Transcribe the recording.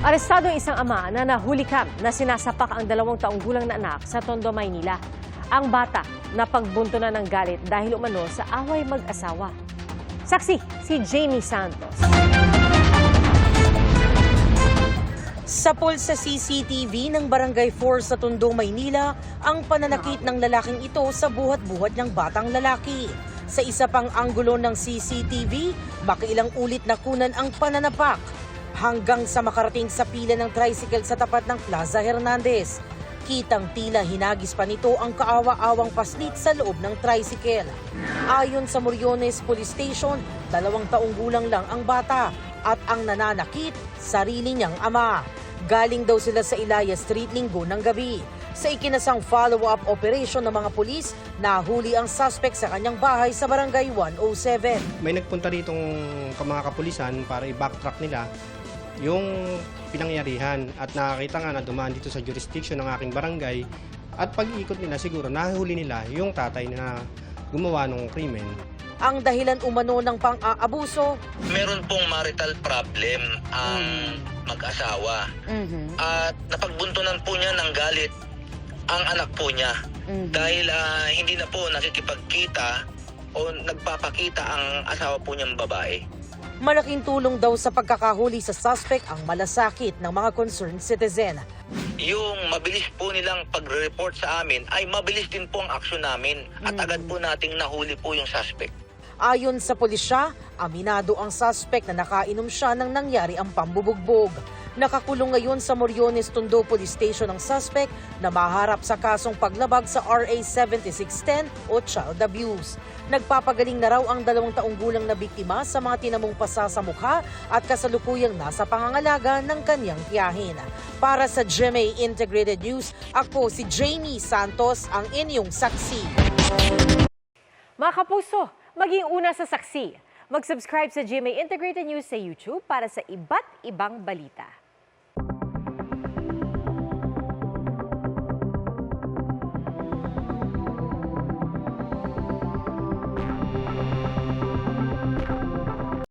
Arestado ang isang ama na nahulikam na sinasapak ang 2 taong gulang na anak sa Tondo, Maynila. Ang bata napagbuntunan ng galit dahil umano sa away mag-asawa. Saksi, si Jamie Santos. Sa pool sa CCTV ng Barangay 4 sa Tondo, Maynila, ang pananakit ng lalaking ito sa buhat-buhat ng batang lalaki. Sa isa pang anggulo ng CCTV, makiilang ulit na kunan ang pananapak hanggang sa makarating sa pila ng tricycle sa tapat ng Plaza Hernandez. Kitang tila hinagis pa nito ang kaawa-awang paslit sa loob ng tricycle. Ayon sa Moriones Police Station, 2 taong gulang lang ang bata at ang nananakit, sarili niyang ama. Galing daw sila sa Ilaya Street Linggo ng gabi. Sa ikinasang follow-up operation ng mga pulis, nahuli ang suspect sa kanyang bahay sa Barangay 107. May nagpunta ritong mga kapulisan para i-backtrack nila yung pinangyarihan at nakakita nga na dumaan dito sa jurisdiction ng aking barangay at pag-iikot nila siguro nahuli nila yung tatay na gumawa ng krimen. Ang dahilan umano ng pang-aabuso, meron pong marital problem ang mag-asawa. At napagbuntunan po niya ng galit ang anak po niya. Dahil hindi na po nakikipagkita o nagpapakita ang asawa po niyang babae. malaking tulong daw sa pagkakahuli sa suspect ang malasakit ng mga concerned citizen. Yung mabilis po nilang pagre-report sa amin ay mabilis din po ang aksyon namin at agad po nating nahuli po yung suspect. Ayon sa pulisya, aminado ang suspect na nakainom siya nang nangyari ang pambubugbog. Nakakulong ngayon sa Moriones Tondo Police Station ang suspect na maharap sa kasong paglabag sa RA 7610 o child abuse. Nagpapagaling na raw ang 2 taong gulang na biktima sa mga tinamong pasa sa mukha at kasalukuyang nasa pangangalaga ng kanyang tiyahin. Para sa GMA Integrated News, ako si Jamie Santos, ang inyong saksi. Mga kapuso, maging una sa saksi. Mag-subscribe sa GMA Integrated News sa YouTube para sa iba't ibang balita.